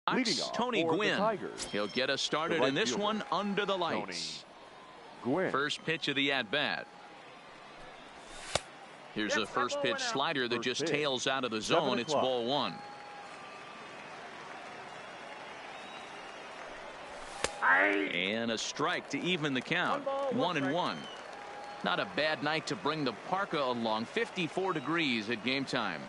Tony Gwynn. He'll get us started in this one under the lights. First pitch of the at-bat. Here's a first pitch slider that just tails out of the zone. It's ball one. And a strike to even the count. 1-1. Not a bad night to bring the parka along. 54 degrees at game time.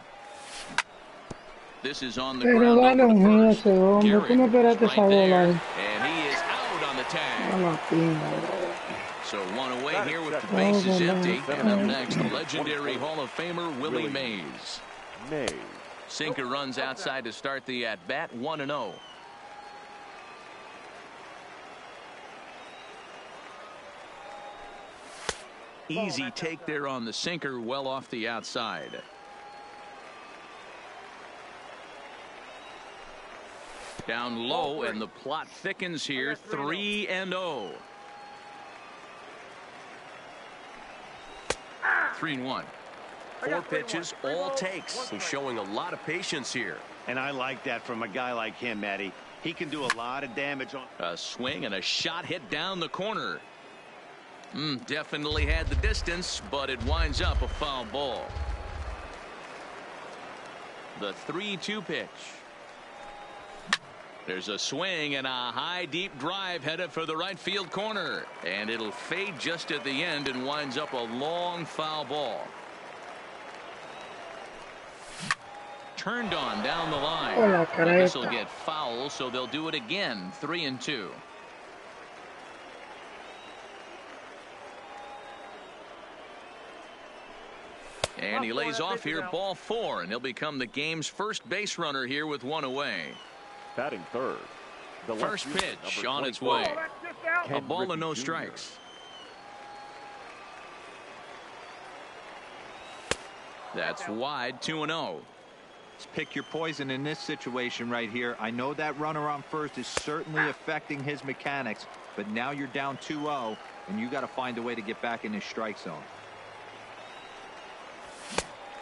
This is on the ground over the first. Garrett right there, and he is out on the tag. So one away here with the bases empty. And up next, the legendary Hall of Famer Willie Mays. Sinker runs outside to start the at-bat. 1-0. Easy take there on the sinker, well off the outside. Down low, and the plot thickens here. 3-0. 3-1. 4 pitches, all takes. He's showing a lot of patience here. And I like that from a guy like him, Matty. He can do a lot of damage on. A swing and a shot hit down the corner. Definitely had the distance, but it winds up a foul ball. The 3-2 pitch. There's a swing and a high deep drive headed for the right field corner, and it'll fade just at the end and winds up a long foul ball. Turned on down the line. This will get foul, so they'll do it again. 3-2. And he lays off here, ball 4, and he'll become the game's first base runner here with one away. Batting third. The first pitch on its way. A ball and no strikes. That's wide. 2-0. Pick your poison in this situation right here. I know that runner on first is certainly affecting his mechanics, but now you're down 2-0, and you got to find a way to get back in his strike zone.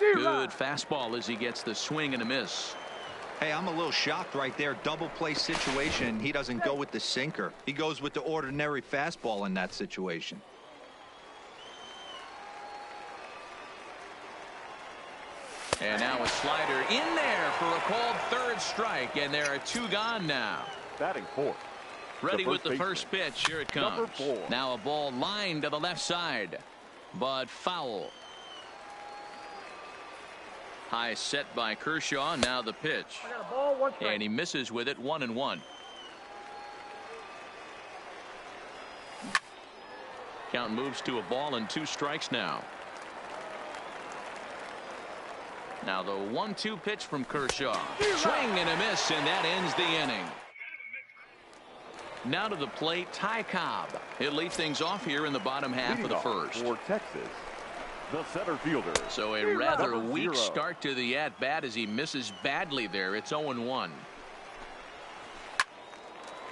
Good fastball as he gets the swing and a miss. Hey, I'm a little shocked right there. Double play situation. He doesn't go with the sinker. He goes with the ordinary fastball in that situation. And now a slider in there for a called third strike, and there are 2 gone now. Batting fourth. Ready with the first pitch. Here it comes. Now a ball lined to the left side, but foul. High set by Kershaw. Now the pitch. And he misses with it. 1-1. Count moves to a ball and 2 strikes now. Now the 1-2 pitch from Kershaw. Swing and a miss, and that ends the inning. Now to the plate, Ty Cobb. He'll lead things off here in the bottom half of the first. For Texas, the center fielder. So a rather weak start to the at-bat as he misses badly there. It's 0-1.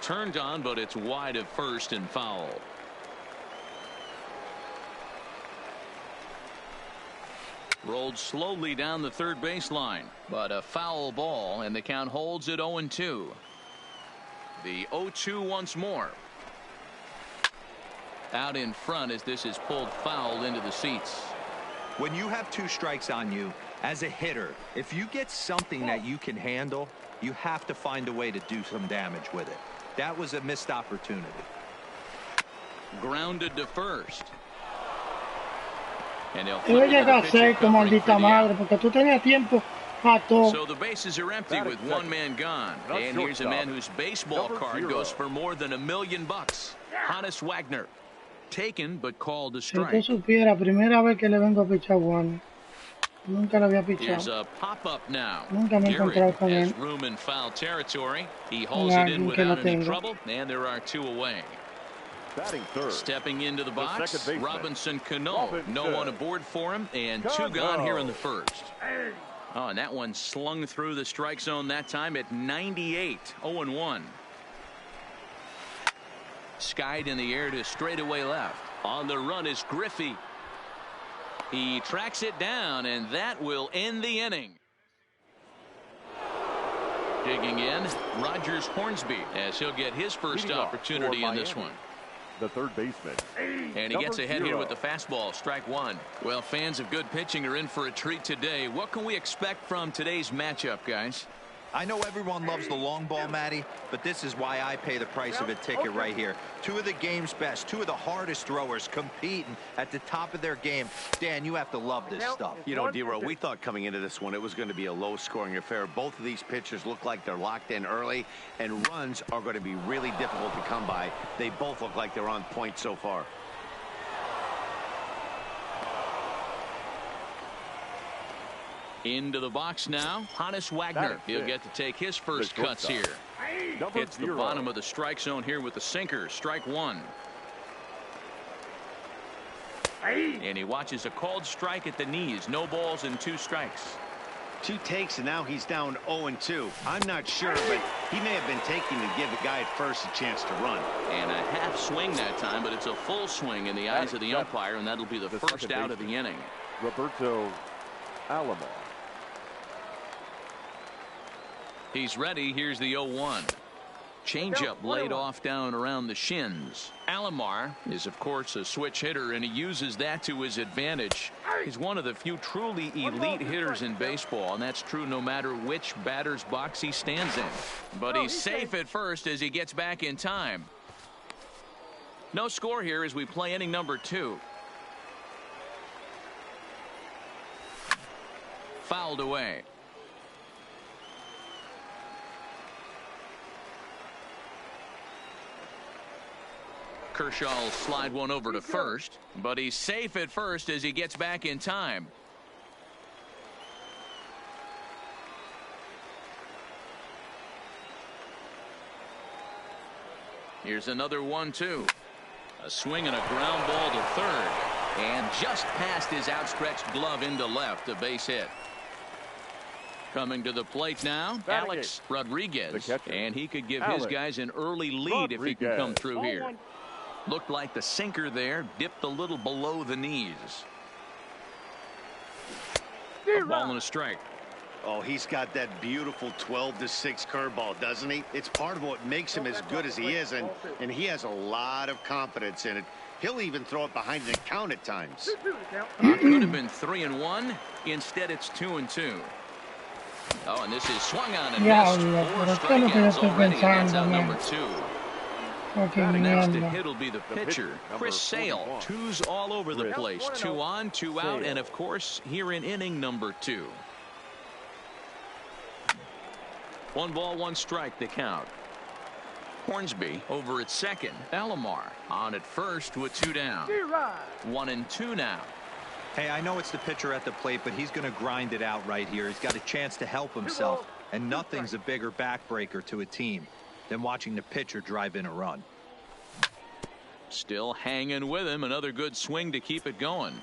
Turned on, but it's wide of first and foul. Rolled slowly down the third baseline, but a foul ball, and the count holds at 0-2. The 0-2 once more. Out in front as this is pulled foul into the seats. When you have 2 strikes on you, as a hitter, if you get something that you can handle, you have to find a way to do some damage with it. That was a missed opportunity. Grounded to first. And Yo llegué a seco, maldita madre, porque tú tenías tiempo a todo. So the bases are empty with 1 man gone. And here's a man whose baseball card goes for more than $1 million. Hannes Wagner. Taken but called a strike. Si tú supieras, primera vez que le vengo a pichar Juan. Nunca lo había pichado. Here's a pop-up now. Nunca me he encontrado con él. Has room in foul territory. He hauls it in without any trouble, and there are 2 away. Batting third. Stepping into the box, Robinson Cano. No one aboard for him, and 2 gone here in the first. Oh, and that one slung through the strike zone that time at 98. 0-1. Skied in the air to straightaway left. On the run is Griffey. He tracks it down, and that will end the inning. Digging in, Rogers Hornsby, as he'll get his first Leading off opportunity for in this Miami, one. the third baseman. And he gets ahead here with the fastball, strike one. Well, fans of good pitching are in for a treat today. What can we expect from today's matchup, guys? I know everyone loves the long ball, Matty, but this is why I pay the price of a ticket right here. Two of the game's best, two of the hardest throwers competing at the top of their game. Dan, you have to love this stuff. You know, D-Row, we thought coming into this one it was going to be a low-scoring affair. Both of these pitchers look like they're locked in early, and runs are going to be really difficult to come by. They both look like they're on point so far. Into the box now, Hannes Wagner. He'll get to take his first cuts here. Hits the bottom of the strike zone here with the sinker, strike one. And he watches a called strike at the knees. No balls and 2 strikes. 2 takes, and now he's down 0-2. I'm not sure, but he may have been taking to give the guy at first a chance to run. And a half swing that time, but it's a full swing in the eyes of the umpire, and that'll be the first out of the inning. Roberto Alomar. He's ready. Here's the 0-1. Changeup laid off down around the shins. Alomar is, of course, a switch hitter, and he uses that to his advantage. He's one of the few truly elite hitters in baseball, and that's true no matter which batter's box he stands in. But he's safe at first as he gets back in time. No score here as we play inning number 2. Fouled away. Kershaw will slide one over to first, but he's safe at first as he gets back in time. Here's another 1-2. A swing and a ground ball to third, and just past his outstretched glove into left, a base hit. Coming to the plate now, Alex Rodriguez, and he could give his guys an early lead if he can come through here. Looked like the sinker there dipped a little below the knees. A ball and a strike. Oh, he's got that beautiful 12-6 curveball, doesn't he? It's part of what makes him as good as he is, and he has a lot of confidence in it. He'll even throw it behind the count at times. Could have been 3-1. Instead, it's 2-2. Oh, and this is swung on and missed. 4 strikeouts already, and that's out number 2. Next to hit will be the pitcher, Chris Sale. 2s all over the place. 2 on, 2 out, and of course, here in inning number 2. 1 ball, 1 strike to count. Hornsby over at second. Alomar on at first with 2 down. 1-2 now. Hey, I know it's the pitcher at the plate, but he's going to grind it out right here. He's got a chance to help himself, and nothing's a bigger backbreaker to a team than watching the pitcher drive in a run. Still hanging with him. Another good swing to keep it going.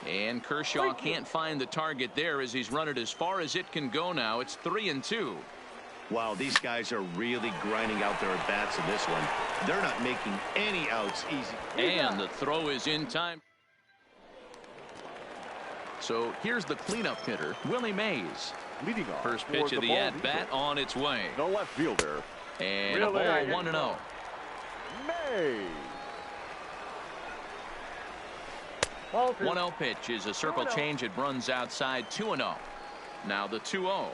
And Kershaw can't find the target there as he's run it as far as it can go now. It's 3-2. Wow, these guys are really grinding out their at-bats in this one. They're not making any outs easy. And the throw is in time. So here's the cleanup hitter, Willie Mays. Leading off First pitch of the at-bat on its way. The left fielder. And a ball, 1-0. Mays. 1-0 pitch is a circle change. It runs outside. 2-0. Now the 2-0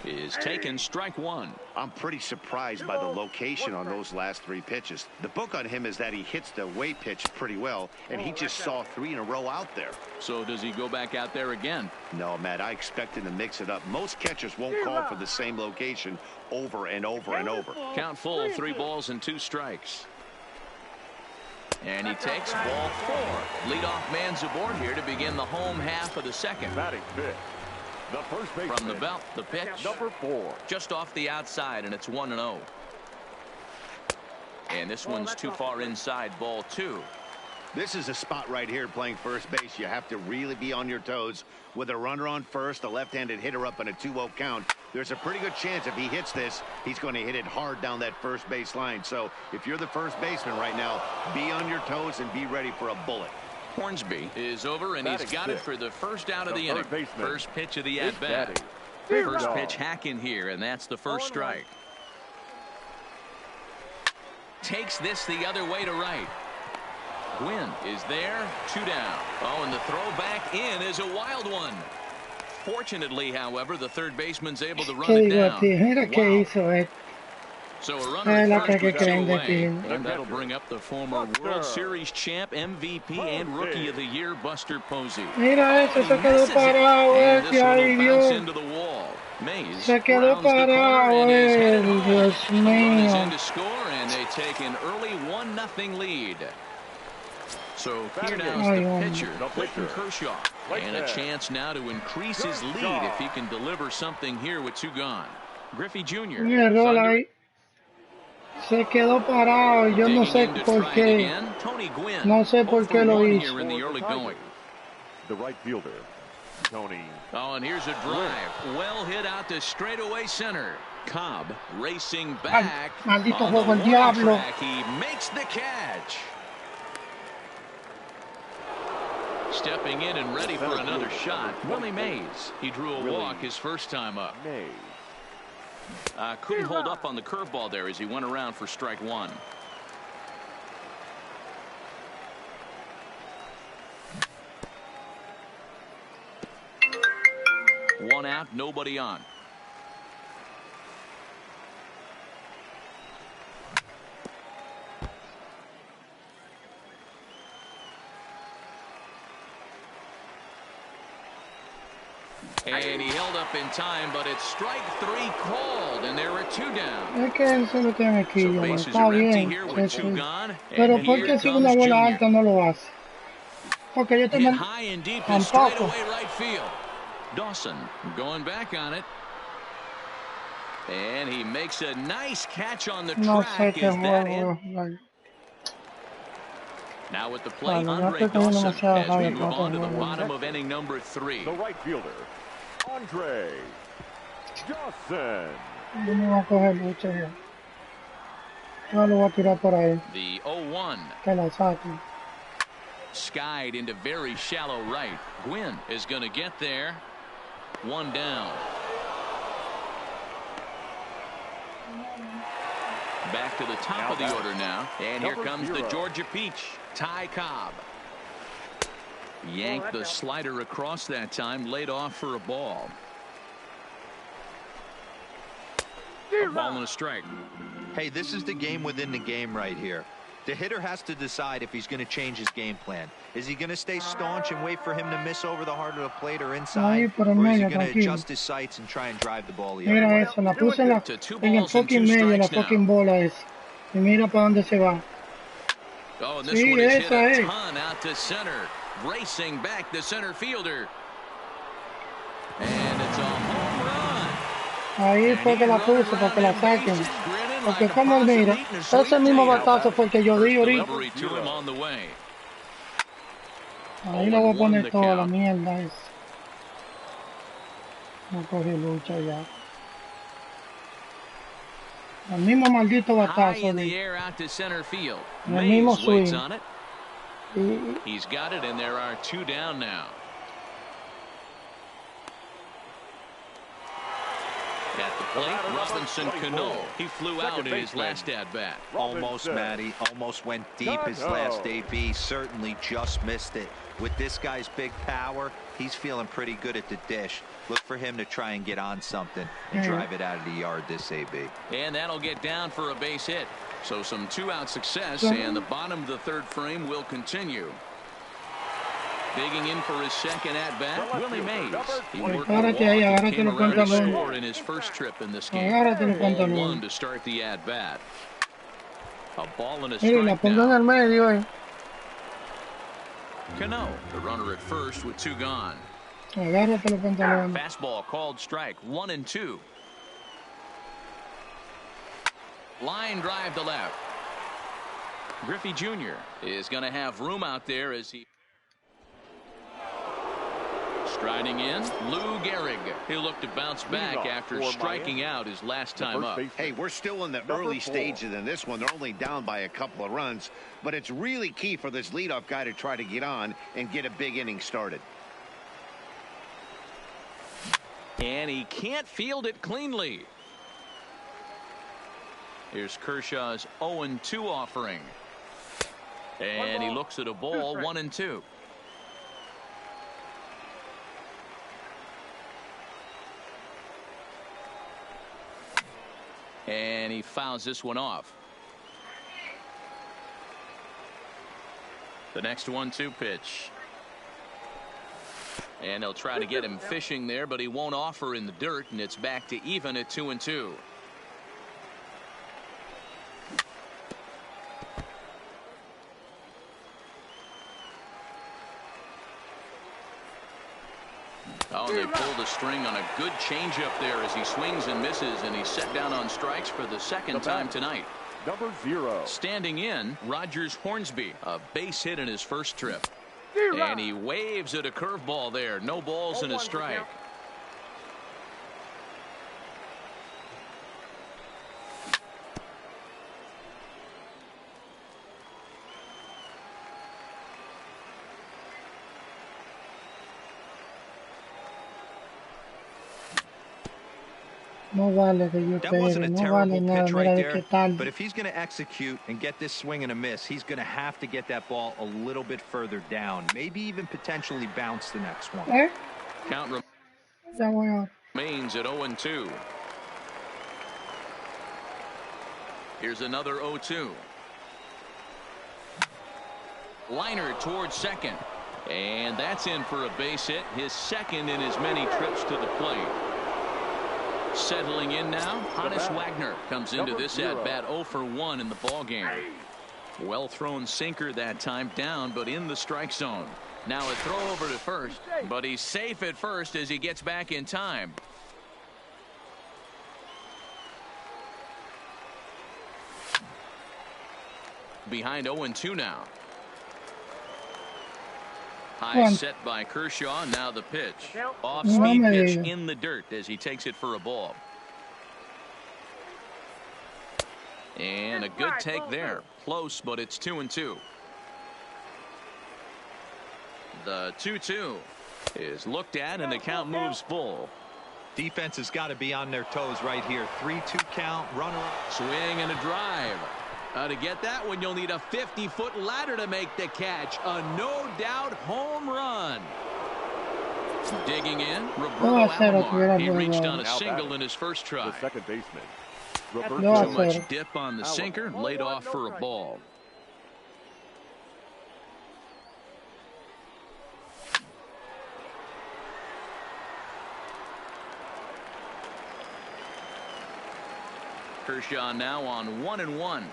is taken, strike 1. I'm pretty surprised by the location on those last 3 pitches. The book on him is that he hits the away pitch pretty well, and he just saw 3 in a row out there. So does he go back out there again? No, Matt, I expect him to mix it up. Most catchers won't call for the same location over and over and over. Count full, 3 balls and 2 strikes. And he takes ball 4. Leadoff man's aboard here to begin the home half of the second. Batting fifth. The first baseman. From the belt, the pitch. Number 4. Just off the outside, and it's 1-0. And this one's too far inside, ball 2. This is a spot right here playing first base. You have to really be on your toes. With a runner on first, a left-handed hitter up in a 2-0 count, there's a pretty good chance if he hits this, he's going to hit it hard down that first base line. So if you're the first baseman right now, be on your toes and be ready for a bullet. Hornsby is over, and he's got it for the first out of the inning. First pitch of the Big at-bat. Daddy. First Big pitch hack in here, and that's the first strike. Takes this the other way to right. Gwynn is there, 2 down. Oh, and the throw back in is a wild one. Fortunately, however, the third baseman's able to run it down. Mira qué hizo él. So a runner at first with 2 away, ti. and that'll bring up the former World Series champ, MVP, and Rookie of the Year, Buster Posey. Mira eso, se quedó parado, And this one ay will bounce Dios. into the wall. Mays Se quedó rounds the corner parado, and is headed home. Dios The run is in mío. to score, and they take an early 1-0 lead. So here now is the pitcher, Clayton Kershaw, and a chance now to increase his lead if he can deliver something here with 2 gone. Griffey Jr. Un error ahí. Se quedó parado, yo no sé por qué. No sé por qué lo hizo. The right fielder, Tony. Oh, and here's a drive. Well hit out to straightaway center. Cobb racing back. Maldito On juego, el the diablo. track, he makes the catch. Stepping in and ready for another shot, Willie Mays. He drew a walk his first time up. Couldn't hold up on the curveball there as he went around for strike 1. One out, nobody on. And he held up in time, but it's strike 3 called, and there are 2 down. Es que eso lo tiene aquí, So hombre. bases Está are empty bien. here with 2 gone. Pero And ¿por here qué si una comes bola Junior. alta no lo hace? Porque yo Hit tengo high and deep to tampoco. straightaway right field. Dawson going back on it. And he makes a nice catch on the No track. sé qué Is that juego. in? Now with the plate, Vale, ya Andre estoy cogiendo Dawson demasiada as we rabia move con on to estos the juegos. bottom of inning number 3. The right fielder, Andre Dawson. Yo no voy a coger lucha ya. No lo voy a tirar por ahí. The 0-1. Que la saquen. Skied into very shallow right. Gwynn is going to get there. 1 down. Back to the top of the order now. And here comes the Georgia Peach, Ty Cobb. Yanked the slider across that time, laid off for a ball. A ball and a strike. Hey, this is the game within the game right here. The hitter has to decide if he's going to change his game plan. Is he going to stay staunch and wait for him to miss over the heart of the plate or inside? Ahí por el Or is he medio, going to tranquilo. adjust his sights and try and drive the ball the other Mira way? eso, la puse en, To 2 en el balls and 2 fucking medio, la strikes now. fucking bola esa. Y mira para dónde se va. Oh, and this Sí, one is hit esa a es. ton out to center. Racing back the center fielder. And it's a home run. Ahí fue que la puse para que la saquen. Porque como mira, ese mismo batazo fue el que yo di ahorita. Delivery to him on the way. Ahí le voy a poner toda la mierda esa. No cogí lucha ya. El mismo maldito High batazo. in the air out to center field. El mismo Mays waits swing. on it. Y He's got it, and there are 2 down now. At the plate, Robinson Cano. He flew out in his last at-bat. Almost, Matty. Almost went deep his last AB. Certainly just missed it. With this guy's big power, he's feeling pretty good at the dish. Look for him to try and get on something and drive it out of the yard this AB. And that'll get down for a base hit. So some 2-out success, and the bottom of the 3rd frame will continue. Digging in for his second at-bat, Willie Mays. He worked the walk and came around to score in his first trip in this game. Ball 1 to start the at-bat. A ball and a mire, la strike pongo en now. el medio. Cano, the runner at first with 2 gone. Agárrate los pantalones. Fastball called strike, 1-2. Line drive to left. Griffey Jr. is going to have room out there as he Striding in, Lou Gehrig. He'll look to bounce back after striking out his last time up. Hey, we're still in the early stages in this one. They're only down by a couple of runs, but it's really key for this leadoff guy to try to get on and get a big inning started. And he can't field it cleanly. Here's Kershaw's 0-2 offering. And he looks at a ball, 1-2. And he fouls this one off. The next 1-2 pitch. And they'll try to get him fishing there, but he won't offer in the dirt, and it's back to even at 2-2. Oh, and they pulled a string on a good changeup there as he swings and misses, and he's set down on strikes for the second time tonight. Number 0. Standing in, Rogers Hornsby, a base hit in his first trip. And he waves at a curveball there. No balls and a strike. No vale que yo pegue, no vale nada, mira de qué tal. But if he's going to execute and get this swing and a miss, he's going to have to get that ball a little bit further down. Maybe even potentially bounce the next one. Count remains at 0-2. Here's another 0-2. Liner towards second. And that's in for a base hit, his second in as many trips to the plate. Settling in now, Hannes Wagner comes into this at-bat 0 for 1 in the ballgame. Well thrown sinker that time, down but in the strike zone. Now a throw over to first, but he's safe at first as he gets back in time. Behind 0-2 now. High set by Kershaw. Now the pitch. Off-speed pitch in the dirt as he takes it for a ball. And a good take there. Close, but it's 2-2. The 2-2 is looked at, and the count moves full. Defense has got to be on their toes right here. 3-2 count. Runner. Swing and a drive. To get that one, you'll need a 50-foot ladder to make the catch. A no-doubt home run. Digging in, Roberto Alomar. He reached on a single in his first try. The second baseman. Too much dip on the sinker, laid off for a ball. Kershaw now on 1-1.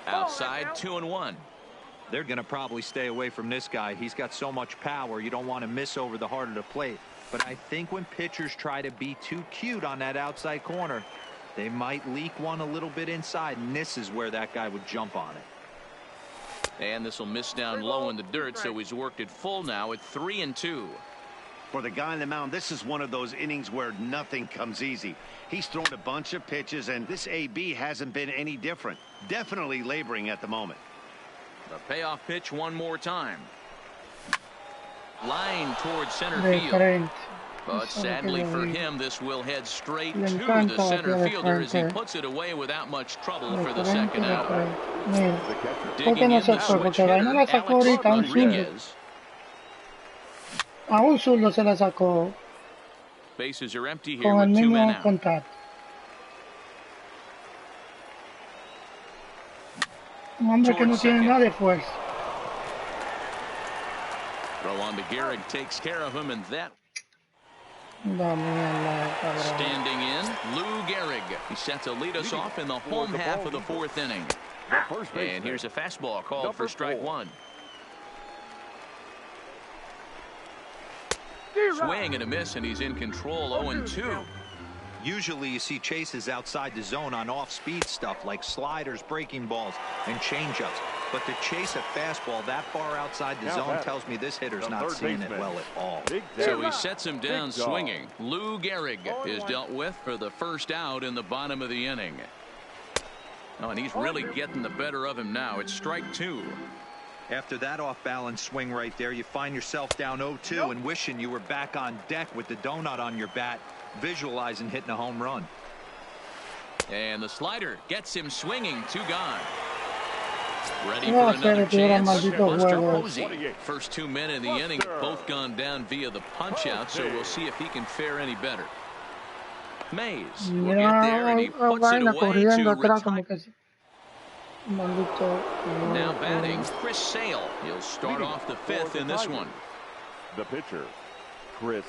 Outside 2-1. They're going to probably stay away from this guy. He's got so much power. You don't want to miss over the heart of the plate. But I think when pitchers try to be too cute on that outside corner, they might leak one a little bit inside, and this is where that guy would jump on it. And this will miss down low in the dirt, so he's worked it full now at 3-2. For the guy on the mound, this is one of those innings where nothing comes easy. He's thrown a bunch of pitches, and this AB hasn't been any different. Definitely laboring at the moment. The payoff pitch one more time. Line towards center field. But sadly for him, this will head straight to the center fielder as he puts it away without much trouble for the second out. Digging in the switch hitter, Alex Rodriguez. A un zurdo se la sacó. Bases are empty here Con el with 2 men mismo out. contacto. Un hombre que no tiene nada de fuerza. Throw on to Gehrig, takes care of him, and that. Standing in, Lou Gehrig. He's set to lead us off in the home half of the 4th inning. And here's a fastball called for strike 1. Swing and a miss, and he's in control. 0-2. Usually you see chases outside the zone on off-speed stuff like sliders, breaking balls, and changeups. But to chase a fastball that far outside the zone tells me this hitter's not seeing it well at all. So he sets him down swinging. Lou Gehrig is dealt with for the first out in the bottom of the inning. Oh, and he's really getting the better of him now. It's strike 2. After that off-balance swing right there, you find yourself down 0-2 and wishing you were back on deck with the donut on your bat, visualizing hitting a home run. And the slider gets him swinging. 2 gone. Ready for another chance. Buster Posey. First 2 men in the inning have both gone down via the punch-out, so we'll see if he can fare any better. Mays will get there, and he puts it away to retire. Now batting, Chris Sale. He'll start off the 5th in this one. The pitcher, Chris.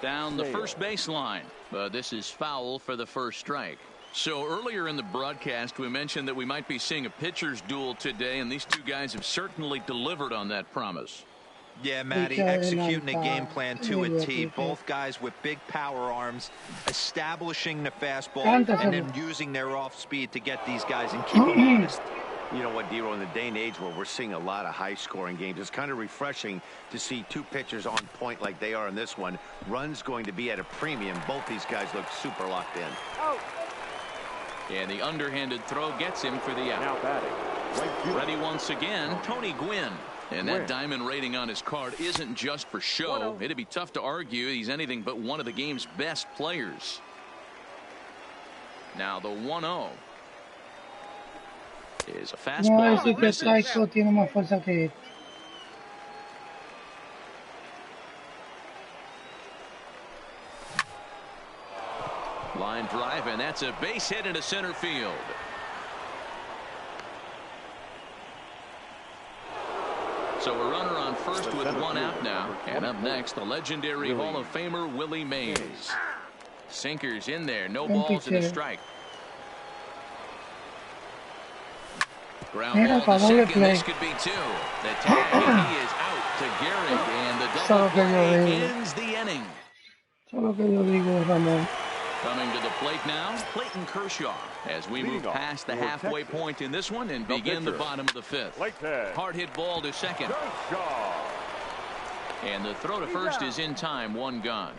Down the first baseline, but this is foul for the first strike. So earlier in the broadcast, we mentioned that we might be seeing a pitcher's duel today, and these two guys have certainly delivered on that promise. Yeah, Matty, executing a game plan to a T. Both guys with big power arms, establishing the fastball, and then using their off speed to get these guys and keep them honest. You know what, Dero, in the day and age where we're seeing a lot of high-scoring games, it's kind of refreshing to see two pitchers on point like they are in this one. Runs going to be at a premium. Both these guys look super locked in. And the underhanded throw gets him for the out. Now batting. Ready once again, Tony Gwynn. And that diamond rating on his card isn't just for show. It'd be tough to argue he's anything but one of the game's best players. Now the 1-0 is a fastball that misses. Line drive, and that's a base hit into center field. So a runner on first with 1 out now. And up next, the legendary Hall of Famer Willie Mays. Sinkers in there, no balls and a strike. Ground ball to second, this could be 2. The tag, and he is out to Gehrig, and the double play ends the inning. Coming to the plate now, Clayton Kershaw, as we move past the halfway point in this one and begin the bottom of the 5th. Hard hit ball to second. And the throw to first is in time, 1 gone.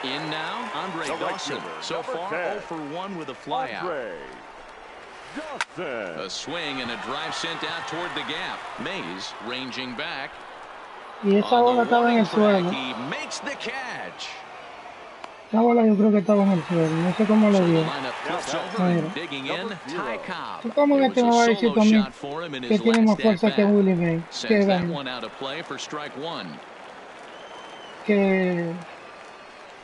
In now, Andre Dawson. So far, 0 for 1 with a flyout. A swing and a drive sent out toward the gap. Mays ranging back. Y esa bola estaba en el suelo. Esa bola yo creo que estaba en el suelo. No sé cómo lo dio. ¿Cómo que te me va a decir también que tiene más fuerza que Willie Mays? Que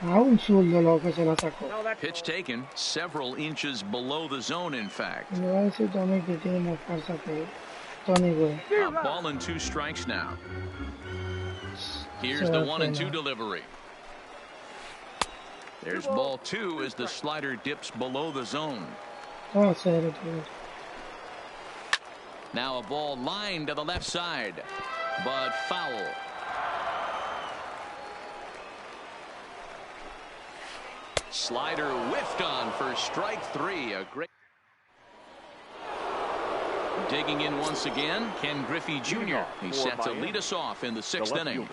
a un zurdo lo que se la sacó. Pitch taken several inches below the zone, in fact. Me va a decir también que tiene más fuerza que Tony Gwynn. Ball and 2 strikes now. Here's the 1-2 delivery. There's ball 2 as the slider dips below the zone. Now a ball lined to the left side, but foul. Slider whiffed on for strike 3. A great. Digging in once again, Ken Griffey Jr. He's set to lead us off in the 6th inning.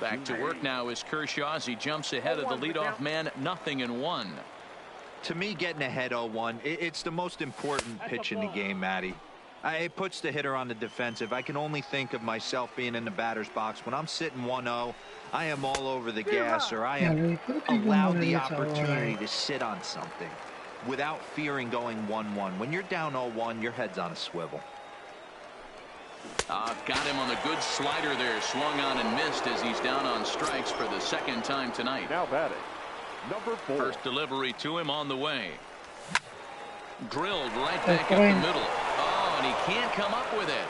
Back to work now is Kershaw as he jumps ahead of the leadoff man, 0-1. To me, getting ahead 0-1, it's the most important pitch in the game, Matty. It puts the hitter on the defensive. I can only think of myself being in the batter's box. When I'm sitting 1-0, I am all over the gas, or I am allowed the opportunity to sit on something without fearing going 1-1. When you're down 0-1, your head's on a swivel. Got him on the good slider there. Swung on and missed as he's down on strikes for the 2nd time tonight. Now batting, number 4. First delivery to him on the way. Drilled right back up the middle. Oh, and he can't come up with it.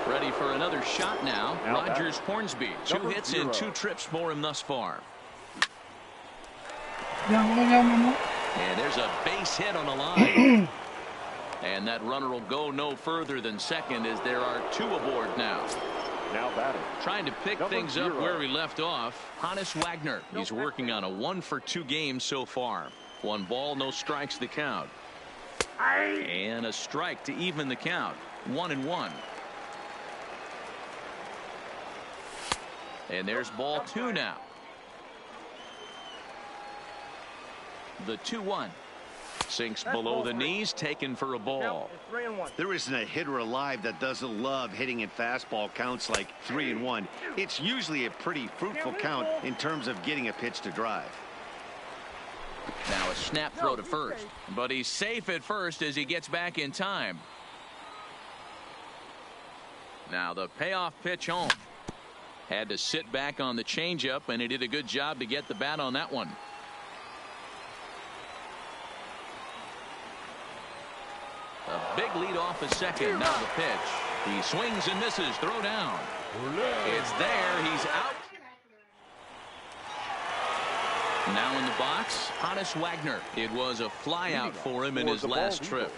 Ready for another shot now. Rogers Hornsby. 2 hits and 2 trips for him thus far. And there's a base hit on the line. And that runner will go no further than second as there are 2 aboard now. Now batting. Trying to pick things up where he left off. Hannes Wagner. He's working on a 1-for-2 game so far. 1 ball, no strikes the count. And a strike to even the count. 1-1. And there's ball 2 now. The 2-1. Sinks below the knees, taken for a ball. There isn't a hitter alive that doesn't love hitting in fastball counts like 3-1. It's usually a pretty fruitful count in terms of getting a pitch to drive. Now a snap throw to first, but he's safe at first as he gets back in time. Now the payoff pitch home. Had to sit back on the changeup, and he did a good job to get the bat on that one. A big lead off a second. Now the pitch. He swings and misses. Throw down. It's there. He's out. Now in the box, Hannes Wagner. It was a flyout for him in his last trip.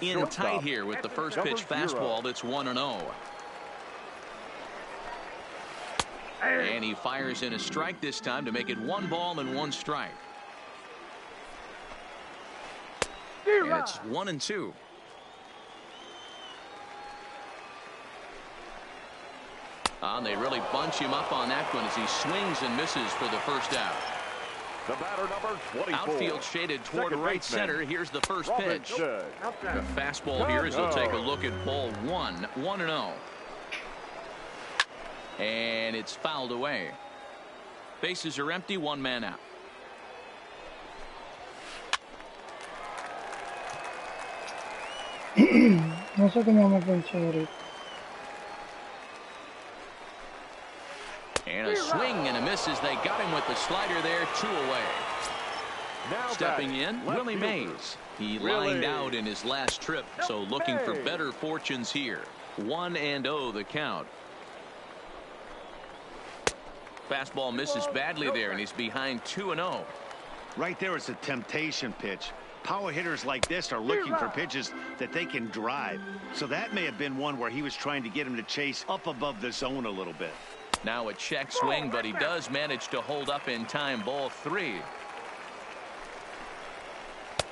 In tight here with the first pitch fastball. That's 1-0. And he fires in a strike this time to make it 1 ball and 1 strike. And it's 1-2. And they really bunch him up on that one as he swings and misses for the first out. The batter, number 24. Outfield shaded toward right center. Here's the first pitch. The fastball here as we'll take a look at ball 1. 1-0. And it's fouled away. Bases are empty. 1 man out. No sé cómo me ponché ahorita. And a swing and a miss as they got him with the slider there. 2 away. Now Stepping in, Willie Mays. He lined out in his last trip, so looking for better fortunes here. 1-0 the count. Fastball misses badly there, and he's behind 2-0. Right there is a temptation pitch. Power hitters like this are looking for pitches that they can drive. So that may have been one where he was trying to get him to chase up above the zone a little bit. Now a check swing, but he does manage to hold up in time. Ball 3.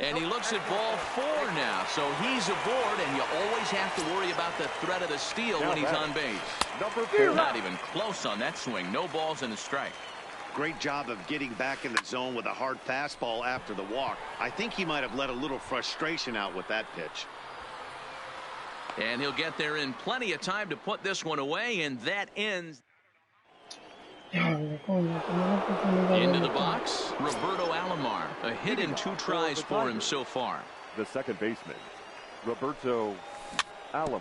And he looks at ball 4 now. So he's aboard, and you always have to worry about the threat of the steal when he's on base. Number 4. Not even close on that swing. No balls and a strike. Great job of getting back in the zone with a hard fastball after the walk. I think he might have let a little frustration out with that pitch. And he'll get there in plenty of time to put this one away, and that ends. Into the box, Roberto Alomar. A hit and 2 tries for him so far. The second baseman, Roberto Alomar.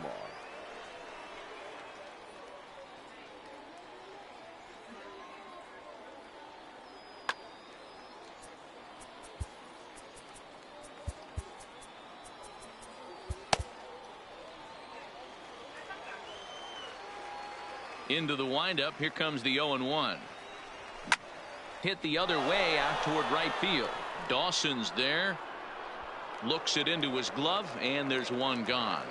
Into the windup. Here comes the 0-1. Hit the other way out toward right field. Dawson's there. Looks it into his glove, and there's 1 gone.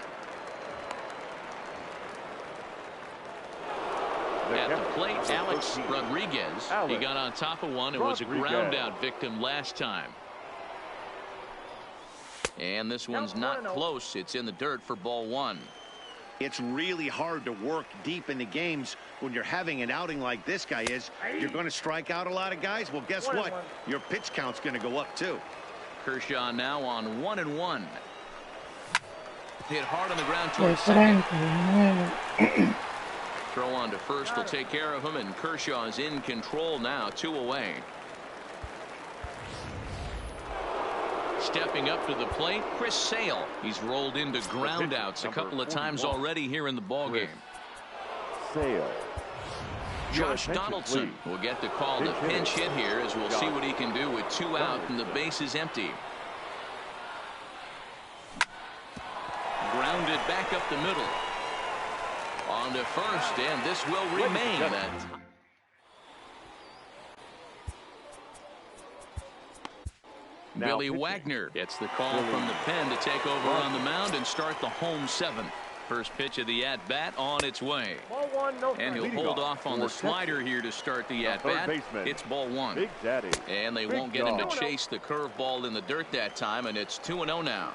At the plate, Alex Rodriguez. He got on top of one. It was a ground out victim last time. And this one's not close. It's in the dirt for ball 1. It's really hard to work deep into games when you're having an outing like this guy is. You're going to strike out a lot of guys. Well, guess what? Your pitch count's going to go up, too. Kershaw now on 1-1. Hit hard on the ground towards second. Throw on to first will take care of him, and Kershaw is in control now. 2 away. Stepping up to the plate, Chris Sale. He's rolled into groundouts a couple of times already here in the ballgame. Sale. Josh Donaldson will get the call to pinch hit here, as we'll see what he can do with 2 out and the base is empty. Grounded back up the middle. On to first, and this will remain that. Billy Wagner gets the call from the pen to take over on the mound and start the home 7th. First pitch of the at-bat on its way. Ball one, no And he'll Leading hold off off on the for slider here to start the at-bat. It's ball one. Big Daddy. And they Big won't get him to dog. chase the curveball in the dirt that time, and it's 2-0 now.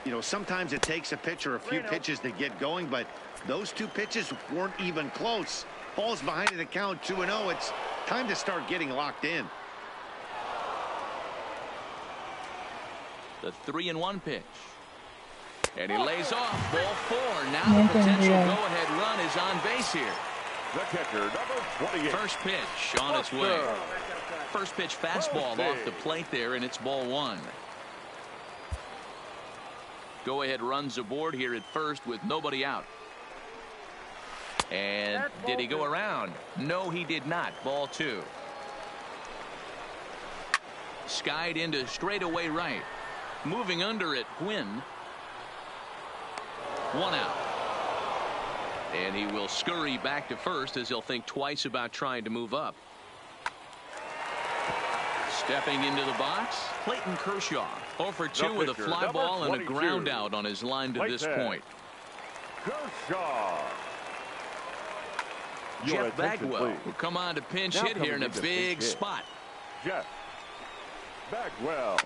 You know, sometimes it takes a pitcher a few pitches to get going, but those two pitches weren't even close. Ball's behind the count, 2-0. It's time to start getting locked in. The 3-1 pitch. And he lays off. Ball four. Now the potential go-ahead run is on base here. The catcher, number 28. First pitch on its way. First pitch fastball off the plate there, and it's ball one. Go-ahead runs aboard here at first with nobody out. And did he go around? No, he did not. Ball two. Skied into straightaway right. Moving under it, Gwynn. One out. And he will scurry back to first as he'll think twice about trying to move up. Stepping into the box, Clayton Kershaw. 0 for 2 with a fly ball and a ground out on his line to this point. Kershaw. Jeff Bagwell will come on to pinch hit here in a big spot. Jeff Bagwell.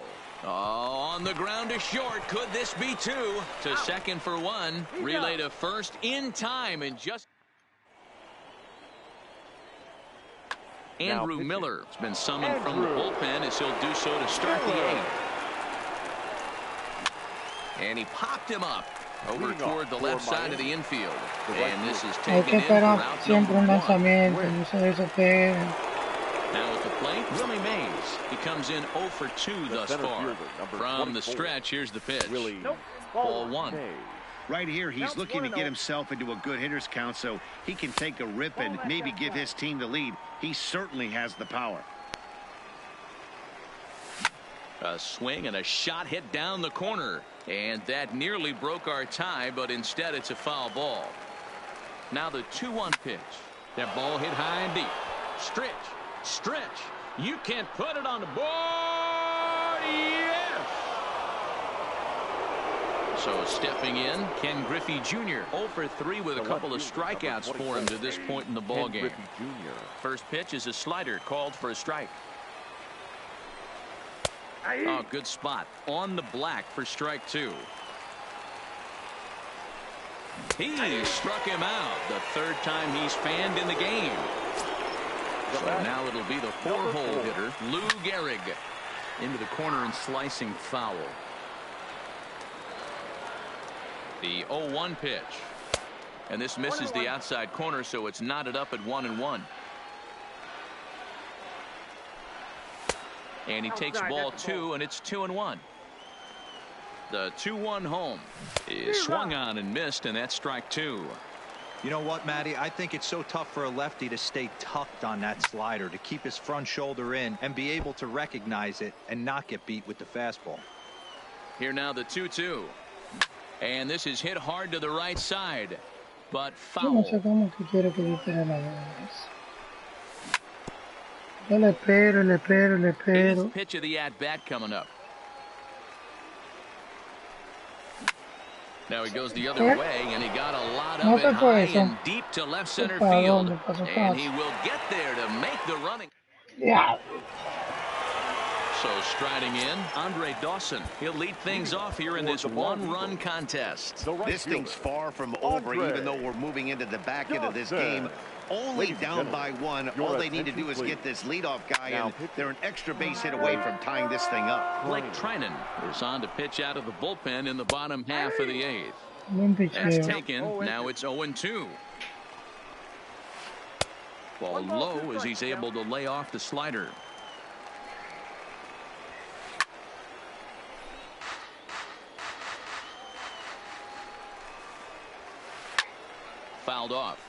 On the ground to short. Could this be two? To second for one. Relay to first in time and just. Andrew Miller has been summoned from the bullpen as he'll do so to start the eighth. And he popped him up over toward the left side of the infield. And this is taken in for out number one. Now at the plate, Willie Mays. He comes in 0 for 2 thus far. From the stretch, here's the pitch. Ball one. Right here, he's looking to get himself into a good hitter's count so he can take a rip and maybe give his team the lead. He certainly has the power. A swing and a shot hit down the corner. And that nearly broke our tie, but instead it's a foul ball. Now the 2-1 pitch. That ball hit high and deep. Stretch. Stretch. You can't put it on the board. Yes. So stepping in, Ken Griffey Jr. 0 for 3 with a couple of strikeouts for him to this point in the ball game. First pitch is a slider called for a strike. Oh, good spot on the black for strike two. He struck him out the third time he's fanned in the game. So now it'll be the 4-hole hitter, Lou Gehrig, into the corner and slicing foul. The 0-1 pitch. And this misses the outside corner, so it's knotted up at 1-1. And he takes ball two, and it's 2-1. The 2-1 home is swung on and missed, and that's strike two. You know what, Matty? I think it's so tough for a lefty to stay tucked on that slider, to keep his front shoulder in and be able to recognize it and not get beat with the fastball. Here now the 2-2. And this is hit hard to the right side, but foul. Le espero. Eighth pitch of the at-bat coming up. Now he goes the other way, and he got a lot of it high and deep to left center field. And he will get there to make the running. Yeah. So striding in, Andre Dawson. He'll lead things off here in this one-run contest. This thing's far from over, even though we're moving into the back end of this game. Only down by one. All they need to do is get this leadoff guy, and they're an extra base hit away from tying this thing up. Blake Trinan is on to pitch out of the bullpen in the bottom half of the eighth. That's taken. Now it's 0-2. Ball low as he's able to lay off the slider. Fouled off.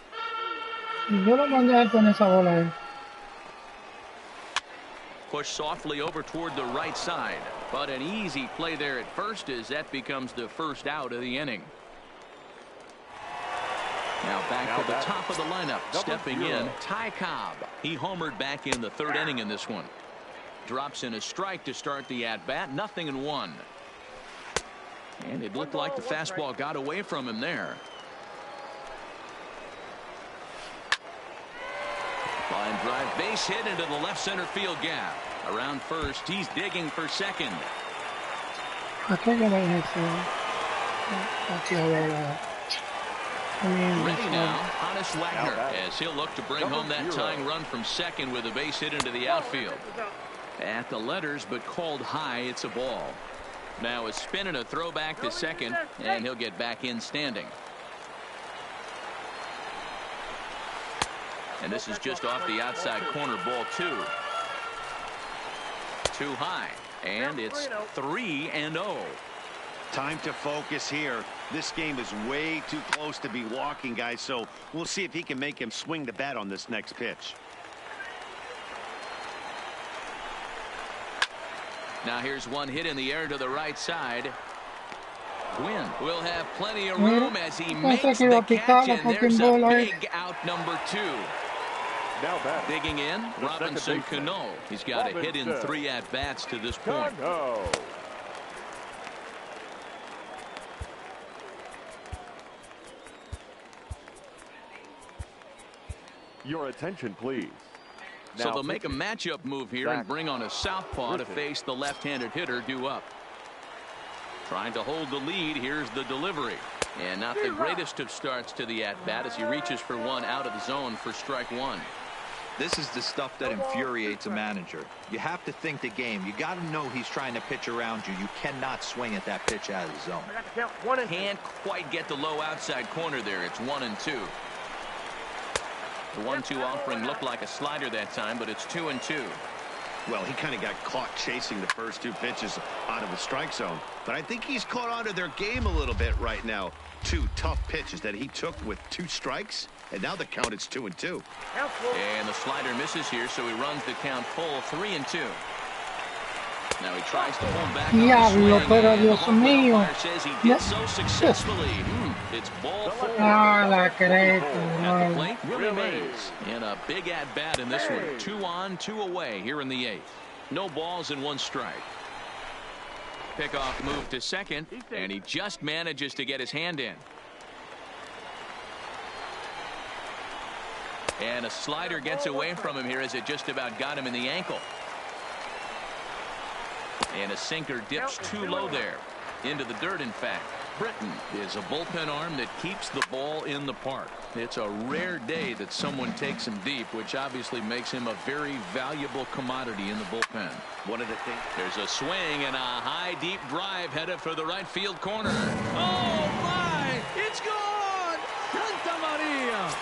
Yo lo mandé a él con esa bola. Push softly over toward the right side, but an easy play there at first as that becomes the first out of the inning. Now back to the top of the lineup, stepping in, Ty Cobb. He homered back in the third inning in this one. Drops in a strike to start the at-bat, 0-1. And it looked like the fastball got away from him there. Line drive, base hit into the left center field gap. Around first, he's digging for second. Ready now, Hannes Wagner, as he'll look to bring home that tying run from second with a base hit into the outfield. At the letters, but called high, it's a ball. Now a spin and a throwback to second, and he'll get back in standing. And this is just off the outside corner, ball 2. Too high, and it's 3-0. Time to focus here. This game is way too close to be walking, guys, so we'll see if he can make him swing the bat on this next pitch. Now here's one hit in the air to the right side. Gwynn will have plenty of room as he makes the catch, and there's a big out number 2. Now back. Digging in, Robinson Cano. He's got a hit in 3 at-bats to this point. Your attention, please. So they'll make a matchup move here and bring on a southpaw to face the left-handed hitter due up. Trying to hold the lead. Here's the delivery. And not the greatest of starts to the at-bat as he reaches for one out of the zone for strike 1. This is the stuff that infuriates a manager. You have to think the game. You got to know he's trying to pitch around you. You cannot swing at that pitch out of the zone. Can't quite get the low outside corner there. It's 1-2. The 1-2 offering looked like a slider that time, but it's 2-2. Well, he kind of got caught chasing the first 2 pitches out of the strike zone. But I think he's caught onto their game a little bit right now. 2 tough pitches that he took with 2 strikes, and now the count is 2-2. And the slider misses here, so he runs the count full 3-2. Now he tries to pull back on the swing, pero and Dios mío. the says he did so successfully. It's ball 4. La At the plate, Willie Mays in a big at-bat in this one. 2 on, 2 away here in the 8th. No balls and 1 strike. Pickoff move to second, and he just manages to get his hand in. And a slider gets away from him here as it just about got him in the ankle. And a sinker dips too low there. Into the dirt, in fact. Britton is a bullpen arm that keeps the ball in the park. It's a rare day that someone takes him deep, which obviously makes him a very valuable commodity in the bullpen. One of the things. There's a swing and a high, deep drive headed for the right field corner. Oh, my! It's gone! Santa Maria!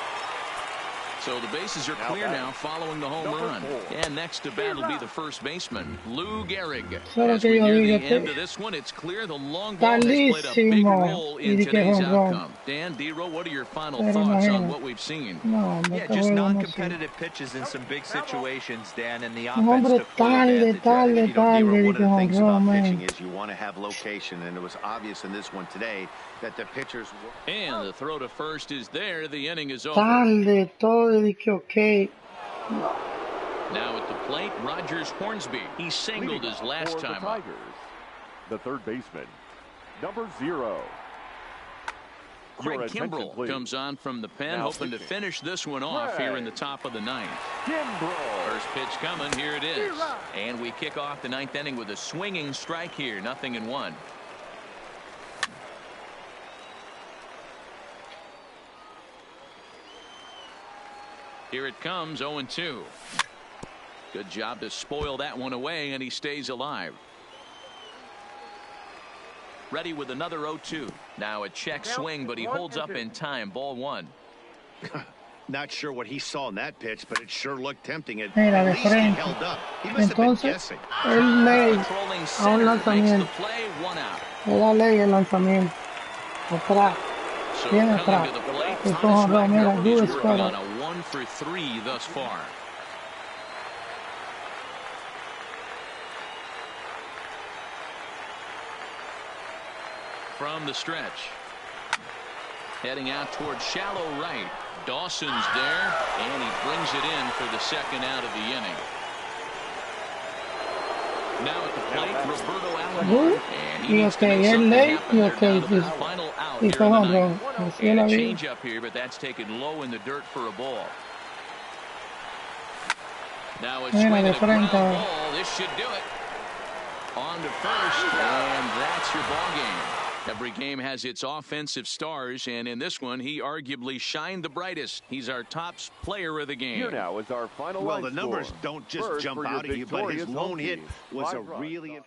So the bases are clear now following the home run. And next to bat will be the first baseman, Lou Gehrig. As we near the end of this one, it's clear the long ball has played a big role in today's outcome. Dan, D-Row, what are your final thoughts on what we've seen? Yeah, just non-competitive pitches in some big situations, Dan, and the offense took full advantage of it. One of the things about pitching is you want to have location, and it was obvious in this one today that the pitchers. And the throw to first is there. The inning is over. Okay. Now at the plate, Rogers Hornsby. He singled his last time up. The third baseman, number 0. Craig Kimbrell comes on from the pen, hoping to finish this one off here in the top of the 9th. First pitch coming, here it is. And we kick off the 9th inning with a swinging strike here, 0-1. Here it comes, 0-2. Good job to spoil that one away, and he stays alive. Ready with another 0-2. Now a check swing, but he holds up in time. Ball 1. Not sure what he saw in that pitch, but it sure looked tempting. At least he held up. He must have been guessing. El ley Controlling a un center makes the lanzamiento. play, 1 out. La ley el lanzamiento. Atrás. So Bien coming atrás. to the plate, Es Thomas como Wagner, Romero, he's good working on spot. a 1-for-3 thus far. From the stretch. Heading out towards shallow right. Dawson's there, and he brings it in for the second out of the inning. Now at the plate, Roberto Alomar. And he needs to make something happen there down to the final out here in the 9th. And a change up here, but that's taken low in the dirt for a ball. Now a Mira, swing de and a ground frente. ball. This should do it. On to first, and that's your ball game. Every game has its offensive stars, and in this one, he arguably shined the brightest. He's our top player of the game. Here now is our final Well, line the numbers score. don't just First, jump for your out at you, but his victorious lone home hit team, was a five runs. really...